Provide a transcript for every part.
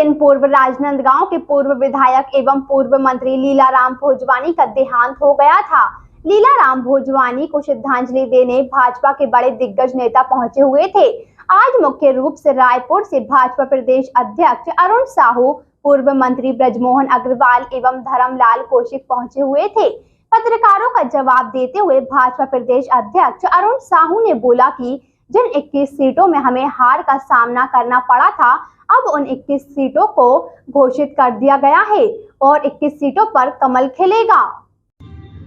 दिन पूर्व राजनांदगांव के पूर्व विधायक एवं पूर्व मंत्री लीलाराम भोजवानी का देहांत हो गया था। लीलाराम भोजवानी को श्रद्धांजलि देने भाजपा के बड़े दिग्गज नेता पहुंचे हुए थे। आज मुख्य रूप से रायपुर से भाजपा प्रदेश अध्यक्ष अरुण साहू, पूर्व मंत्री ब्रजमोहन अग्रवाल एवं धर्मलाल कौशिक पहुंचे हुए थे। पत्रकारों का जवाब देते हुए भाजपा प्रदेश अध्यक्ष अरुण साहू ने बोला कि जिन 21 सीटों में हमें हार का सामना करना पड़ा था, अब उन 21 सीटों को घोषित कर दिया गया है और 21 सीटों पर कमल खिलेगा।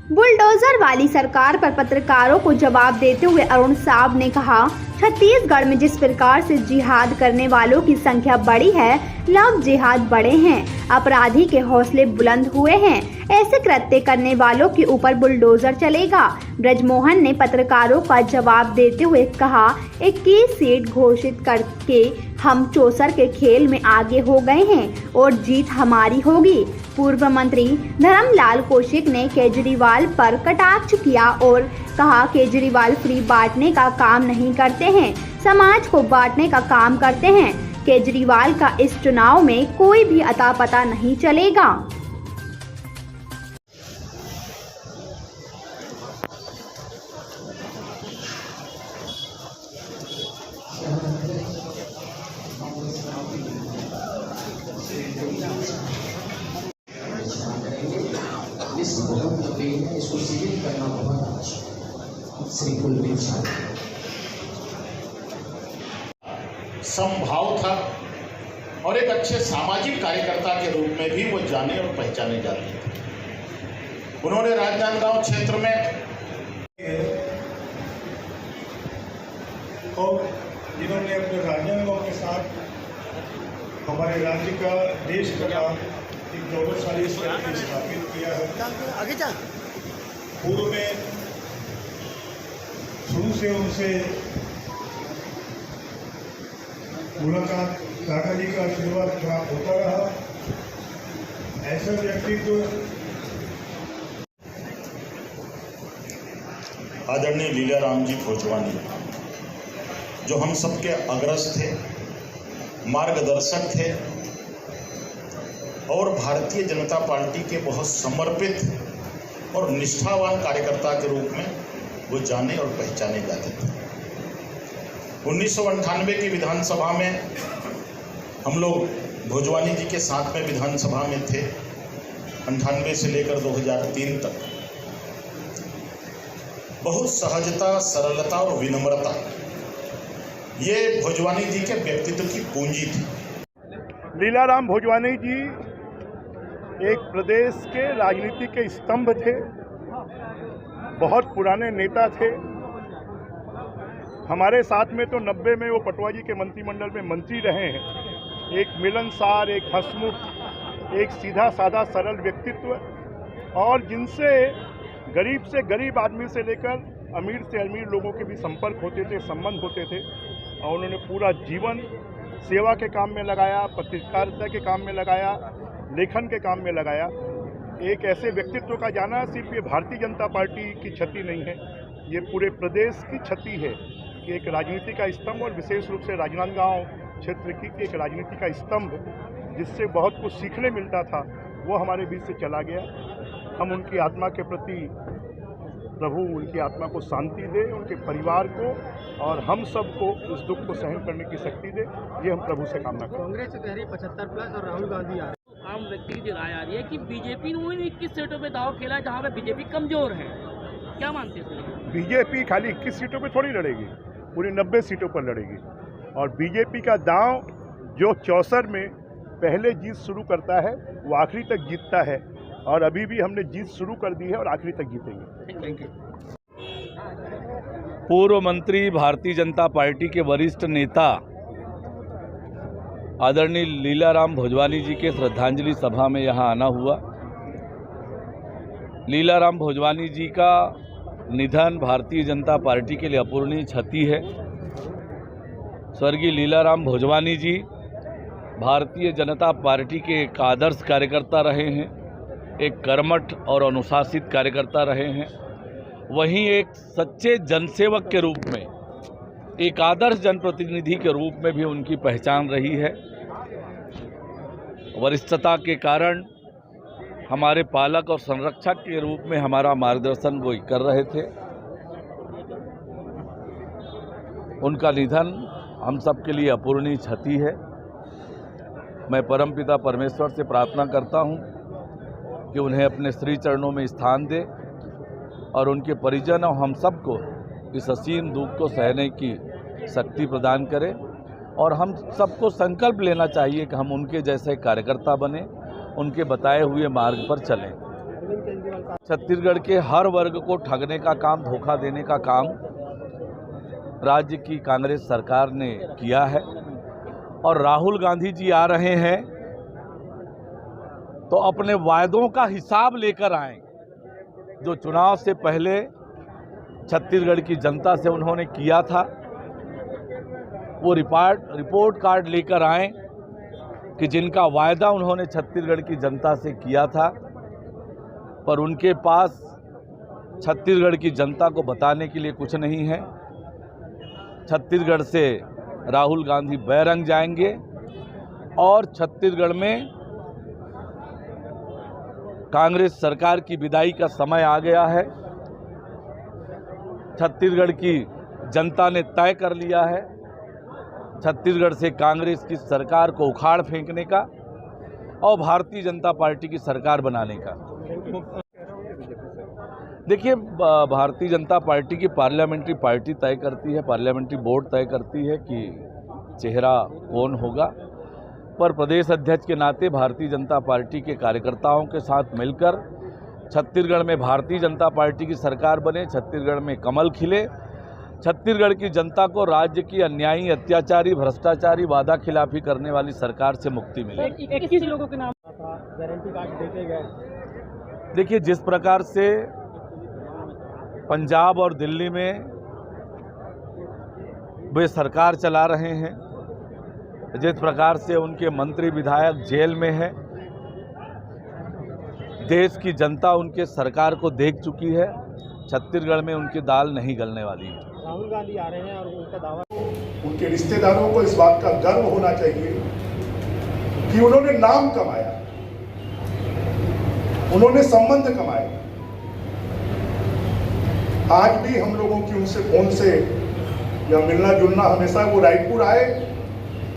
बुलडोजर वाली सरकार पर पत्रकारों को जवाब देते हुए अरुण साहब ने कहा, छत्तीसगढ़ में जिस प्रकार से जिहाद करने वालों की संख्या बढ़ी है, लव जिहाद बढ़े हैं, अपराधी के हौसले बुलंद हुए हैं, ऐसे कृत्य करने वालों के ऊपर बुलडोजर चलेगा। ब्रजमोहन ने पत्रकारों का जवाब देते हुए कहा, 21 सीट घोषित करके हम चौसर के खेल में आगे हो गए हैं और जीत हमारी होगी। पूर्व मंत्री धर्मलाल कौशिक ने केजरीवाल पर कटाक्ष किया और कहा, केजरीवाल फ्री बांटने का काम नहीं करते हैं, समाज को बांटने का काम करते हैं। केजरीवाल का इस चुनाव में कोई भी अता पता नहीं चलेगा। इसको सीमित करना बहुत श्री कुलदीप संभाव था और एक अच्छे सामाजिक कार्यकर्ता के रूप में भी वो जाने और पहचाने जाते थे। उन्होंने राजनांदगांव क्षेत्र में और जिन्होंने अपने राजनांदगांव के साथ हमारे राज्य का, देश का एक गौरवशाली स्थापित किया है। पूर्व में शुरू से उनसे मुलाकात दादाजी का आशीर्वाद प्राप्त होता रहा। ऐसा व्यक्तित्व आदरणीय लीलाराम जी भोजवानी, जो हम सबके अग्रज थे, मार्गदर्शक थे और भारतीय जनता पार्टी के बहुत समर्पित और निष्ठावान कार्यकर्ता के रूप में वो जाने और पहचाने जाते थे। 1998 की विधानसभा में हम लोग भोजवानी जी के साथ में विधानसभा में थे। 98 से लेकर 2003 तक बहुत सहजता, सरलता और विनम्रता, ये भोजवानी जी के व्यक्तित्व की पूंजी थी। लीलाराम भोजवानी जी एक प्रदेश के राजनीति के स्तंभ थे, बहुत पुराने नेता थे। हमारे साथ में तो 90 में वो पटवा जी के मंत्रिमंडल में मंत्री रहे हैं। एक मिलनसार, एक हंसमुख, एक सीधा साधा सरल व्यक्तित्व और जिनसे गरीब से गरीब आदमी से लेकर अमीर से अमीर लोगों के भी संपर्क होते थे, संबंध होते थे। और उन्होंने पूरा जीवन सेवा के काम में लगाया, पत्रकारिता के काम में लगाया, लेखन के काम में लगाया। एक ऐसे व्यक्तित्व का जाना सिर्फ ये भारतीय जनता पार्टी की क्षति नहीं है, ये पूरे प्रदेश की क्षति है कि एक राजनीति का स्तंभ और विशेष रूप से राजनांदगांव क्षेत्र की एक राजनीति का स्तंभ जिससे बहुत कुछ सीखने मिलता था, वो हमारे बीच से चला गया। हम उनकी आत्मा के प्रति प्रभु उनकी आत्मा को शांति दे, उनके परिवार को और हम सबको उस दुख को सहन करने की शक्ति दे, ये हम प्रभु से कामना करते हैं। कांग्रेस से कह रही 75+ और राहुल गांधी आ रहे हैं। आम व्यक्ति की राय आ रही है कि बीजेपी ने वही 21 सीटों पे दाव खेला जहाँ पे बीजेपी कमजोर है, क्या मानते हैं? बीजेपी खाली 21 सीटों पे थोड़ी लड़ेगी, पूरी 90 सीटों पर लड़ेगी। और बीजेपी का दांव जो चौसर में पहले जीत शुरू करता है वो आखिरी तक जीतता है और अभी भी हमने जीत शुरू कर दी है और आखिरी तक जीतेंगे। Thank you. पूर्व मंत्री, भारतीय जनता पार्टी के वरिष्ठ नेता आदरणीय लीलाराम भोजवानी जी के श्रद्धांजलि सभा में यहाँ आना हुआ। लीलाराम भोजवानी जी का निधन भारतीय जनता पार्टी के लिए अपूरणीय क्षति है। स्वर्गीय लीलाराम भोजवानी जी भारतीय जनता पार्टी के एक आदर्श कार्यकर्ता रहे हैं, एक कर्मठ और अनुशासित कार्यकर्ता रहे हैं। वहीं एक सच्चे जनसेवक के रूप में, एक आदर्श जनप्रतिनिधि के रूप में भी उनकी पहचान रही है। वरिष्ठता के कारण हमारे पालक और संरक्षक के रूप में हमारा मार्गदर्शन वो कर रहे थे। उनका निधन हम सब के लिए अपूरणीय क्षति है। मैं परमपिता परमेश्वर से प्रार्थना करता हूं कि उन्हें अपने श्री चरणों में स्थान दे और उनके परिजन और हम सबको इस असीम दुख को सहने की शक्ति प्रदान करे। और हम सबको संकल्प लेना चाहिए कि हम उनके जैसे कार्यकर्ता बने, उनके बताए हुए मार्ग पर चलें। छत्तीसगढ़ के हर वर्ग को ठगने का काम, धोखा देने का काम राज्य की कांग्रेस सरकार ने किया है। और राहुल गांधी जी आ रहे हैं तो अपने वायदों का हिसाब लेकर आएं। जो चुनाव से पहले छत्तीसगढ़ की जनता से उन्होंने किया था, वो रिपोर्ट कार्ड लेकर आएं कि जिनका वायदा उन्होंने छत्तीसगढ़ की जनता से किया था, पर उनके पास छत्तीसगढ़ की जनता को बताने के लिए कुछ नहीं है। छत्तीसगढ़ से राहुल गांधी बैरंग जाएंगे और छत्तीसगढ़ में कांग्रेस सरकार की विदाई का समय आ गया है। छत्तीसगढ़ की जनता ने तय कर लिया है छत्तीसगढ़ से कांग्रेस की सरकार को उखाड़ फेंकने का और भारतीय जनता पार्टी की सरकार बनाने का। देखिए, भारतीय जनता पार्टी की पार्लियामेंट्री पार्टी तय करती है, पार्लियामेंट्री बोर्ड तय करती है कि चेहरा कौन होगा, पर प्रदेश अध्यक्ष के नाते भारतीय जनता पार्टी के कार्यकर्ताओं के साथ मिलकर छत्तीसगढ़ में भारतीय जनता पार्टी की सरकार बने, छत्तीसगढ़ में कमल खिले, छत्तीसगढ़ की जनता को राज्य की अन्यायी, अत्याचारी, भ्रष्टाचारी, वादा खिलाफी करने वाली सरकार से मुक्ति मिले। 21 लोगों के नाम गारंटी कार्ड देखे गए। देखिए, जिस प्रकार से पंजाब और दिल्ली में वे सरकार चला रहे हैं, जिस प्रकार से उनके मंत्री विधायक जेल में हैं, देश की जनता उनके सरकार को देख चुकी है। छत्तीसगढ़ में उनकी दाल नहीं गलने वाली है। राहुल गांधी आ रहे हैं और उनका दावा, उनके रिश्तेदारों को इस बात का गर्व होना चाहिए कि उन्होंने नाम कमाया, उन्होंने संबंध कमाए। आज भी हम लोगों की उनसे फोन से या मिलना जुलना, हमेशा वो रायपुर आए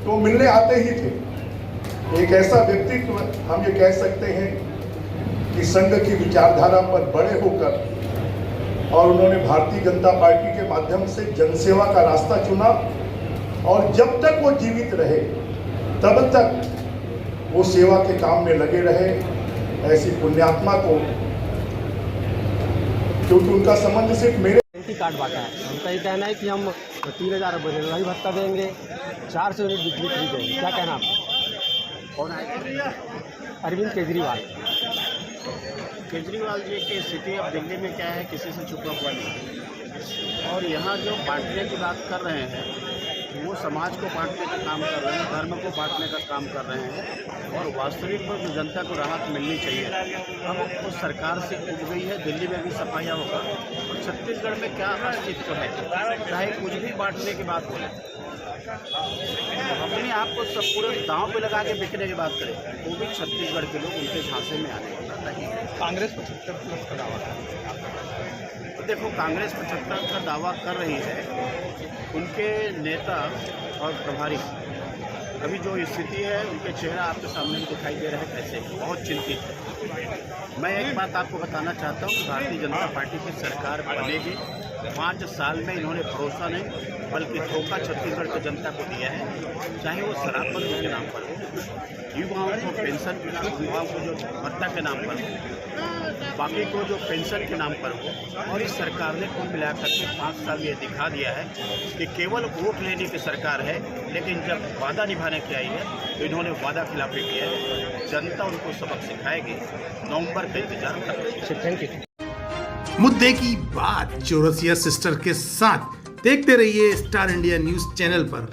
तो मिलने आते ही थे। एक ऐसा व्यक्तित्व, हम ये कह सकते हैं कि संघ की विचारधारा पर बड़े होकर और उन्होंने भारतीय जनता पार्टी के माध्यम से जनसेवा का रास्ता चुना और जब तक वो जीवित रहे तब तक वो सेवा के काम में लगे रहे। ऐसी पुण्यात्मा को, क्योंकि उनका संबंध सिर्फ मेरे कार्ड बांटा है, उनका ये कहना है कि हम 3000 रेलवे भत्ता देंगे, 400 यूनिट बिजली फ्री देंगे। क्या कहना आपको? कौन है? अरविंद केजरीवाल। केजरीवाल जी की स्थिति अब दिल्ली में क्या है, किसी से छुपा हुआ नहीं। और यहाँ जो बांटने की बात कर रहे हैं, वो समाज को बांटने का काम कर रहे हैं, धर्म को बांटने का काम कर रहे हैं। और वास्तविक में जो जनता को राहत मिलनी चाहिए, अब उस सरकार से उठ गई है। दिल्ली में भी सफाइयाँ होगा और छत्तीसगढ़ में क्या अस्तित्व है, चाहे कुछ भी बांटने की बात हो, अपने आप को सब पूरे दांव पे लगा के बिकने की बात करें, वो भी छत्तीसगढ़ के लोग उनके झांसे में आने वाला नहीं। कांग्रेस 75+ का दावा है। तो देखो, कांग्रेस 75 का दावा कर रही है, उनके नेता और प्रभारी अभी जो स्थिति है, उनके चेहरा आपके सामने दिखाई दे रहा है कैसे, बहुत चिंतित है। मैं एक बात आपको बताना चाहता हूँ, भारतीय जनता पार्टी की सरकार बनेगी। 5 साल में इन्होंने भरोसा नहीं बल्कि धोखा छत्तीसगढ़ की जनता को दिया है, चाहे वो शराबबंदी के नाम पर हो, युवाओं को पेंशन के नाम, युवाओं को जो भत्ता के नाम पर हो, बाकी को जो पेंशन के नाम पर हो। और इस सरकार ने कुल मिलाकर के 5 साल ये दिखा दिया है कि केवल वोट लेने की सरकार है, लेकिन जब वादा निभाने की आई है तो इन्होंने वादा खिलाफी किया है। जनता उनको सबक सिखाएगी। नवंबर का इंतजार कर रही है। Thank you. मुद्दे की बात चौरसिया सिस्टर के साथ देखते रहिए स्टार इंडिया न्यूज चैनल पर।